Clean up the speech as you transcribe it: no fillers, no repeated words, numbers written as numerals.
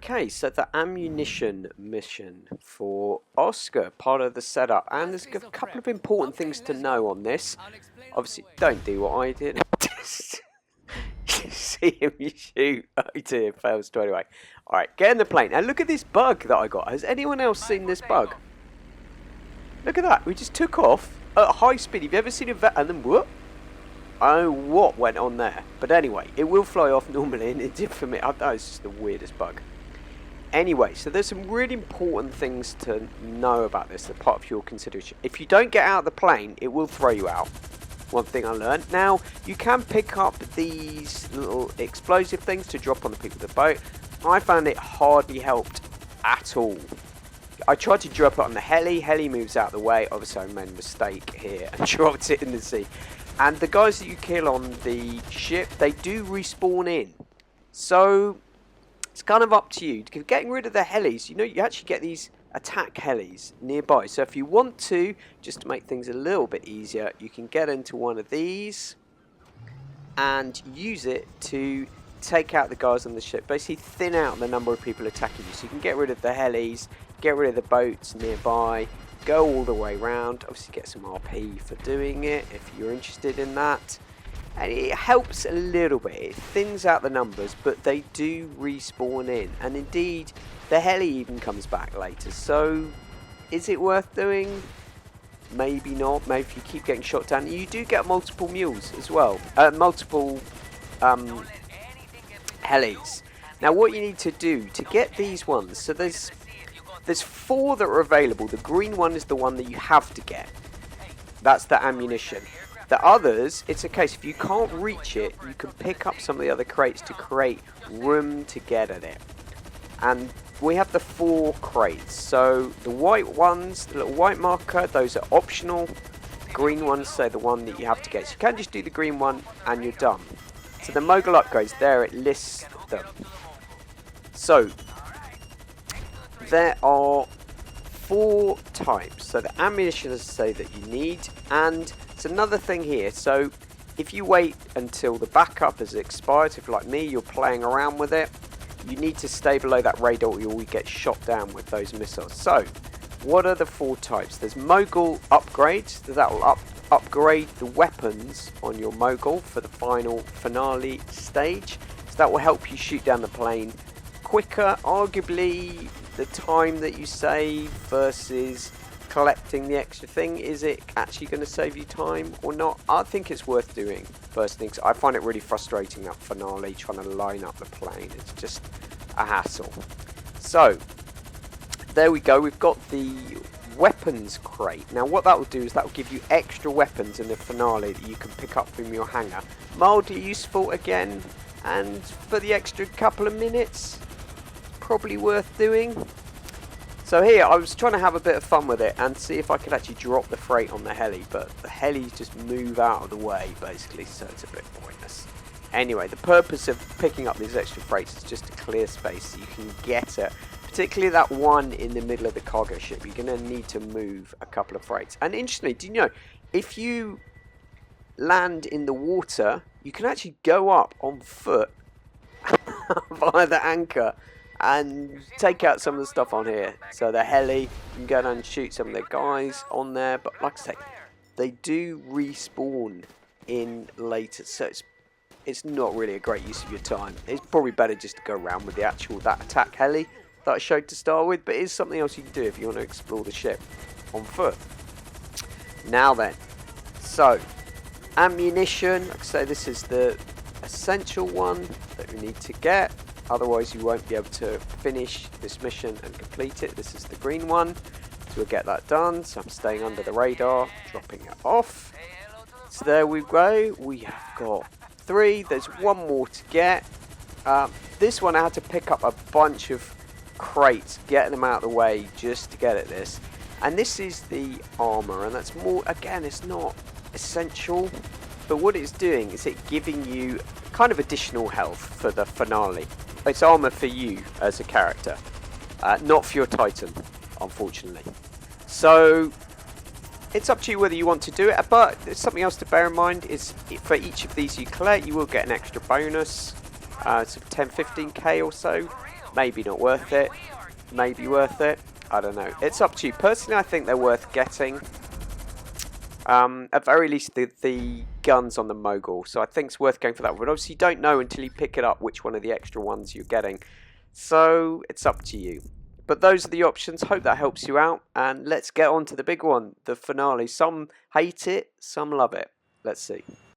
Okay, so the ammunition mission for Oscar, part of the setup, and there's a couple of important things to know on this. Obviously, don't do what I did. Just see him shoot. Oh dear, fails to anyway. Alright, get in the plane. And look at this bug that I got. Has anyone else seen this bug? Look at that. We just took off at high speed. Have you ever seen a vet? And then whoop. I don't know what went on there. But anyway, it will fly off normally, and it did for me. I know it's just the weirdest bug. Anyway, so there's some really important things to know about this, that part of your consideration. If you don't get out of the plane, it will throw you out. One thing I learned. Now, you can pick up these little explosive things to drop on the people of the boat. I found it hardly helped at all. I tried to drop it on the heli. Heli moves out of the way. Obviously, I made a mistake here and dropped it in the sea. And the guys that you kill on the ship, they do respawn in. So it's kind of up to you. Getting rid of the helis, you know, you actually get these attack helis nearby. So if you want to, just to make things a little bit easier, you can get into one of these and use it to take out the guys on the ship. Basically thin out the number of people attacking you. So you can get rid of the helis, get rid of the boats nearby, go all the way around. Obviously get some RP for doing it if you're interested in that. And it helps a little bit. It thins out the numbers, but they do respawn in. And indeed, the heli even comes back later. So, is it worth doing? Maybe not. Maybe if you keep getting shot down. You do get multiple mules as well. Multiple helis. Now, what you need to do to get these ones. So, there's 4 that are available. The green one is the one that you have to get. That's the ammunition. The others, it's a case, if you can't reach it, you can pick up some of the other crates to create room to get at it. And we have the 4 crates. So the white ones, the little white marker, those are optional. The green ones, so the one that you have to get. So you can just do the green one and you're done. So the mogul upgrades, there it lists them. So there are 4 types. So the ammunition, as I say, that you need, and it's another thing here. So if you wait until the backup has expired, if like me, you're playing around with it, you need to stay below that radar or you'll get shot down with those missiles. So what are the 4 types? There's mogul upgrades. That will upgrade the weapons on your mogul for the finale stage. So that will help you shoot down the plane quicker. Arguably, the time that you save versus collecting the extra thing, is it actually going to save you time or not? I think it's worth doing first things. I find it really frustrating, that finale, trying to line up the plane. It's just a hassle. So there we go. We've got the weapons crate. Now what that will do is that will give you extra weapons in the finale that you can pick up from your hangar. Mildly useful again, and for the extra couple of minutes, probably worth doing. So here, I was trying to have a bit of fun with it and see if I could actually drop the freight on the heli, but the helis just move out of the way, basically, so it's a bit pointless. Anyway, the purpose of picking up these extra freights is just to clear space so you can get it. Particularly that one in the middle of the cargo ship, you're going to need to move a couple of freights. And interestingly, do you know, if you land in the water, you can actually go up on foot via the anchor and take out some of the stuff on here. So the heli, you can go down and shoot some of the guys on there. But like I say, they do respawn in later. So it's not really a great use of your time. It's probably better just to go around with that attack heli that I showed to start with. But it is something else you can do if you want to explore the ship on foot. Now then, so ammunition. Like I say, this is the essential one that we need to get. Otherwise, you won't be able to finish this mission and complete it. This is the green one. So we'll get that done. So I'm staying under the radar, dropping it off. So there we go. We have got 3. There's 1 more to get. This one I had to pick up a bunch of crates, getting them out of the way just to get at this. And this is the armor, and that's more, again, it's not essential. But what it's doing is it giving you kind of additional health for the finale. It's armor for you as a character, not for your Titan, unfortunately. So it's up to you whether you want to do it, but there's something else to bear in mind is for each of these you collect, you will get an extra bonus, so 10-15k or so. maybe not worth it, maybe worth it. I don't know. It's up to you. Personally, I think they're worth getting. At very least, the guns on the Mogul. So I think it's worth going for that. But obviously, you don't know until you pick it up which one of the extra ones you're getting. So it's up to you. But those are the options. Hope that helps you out. And let's get on to the big one, the finale. Some hate it, some love it. Let's see.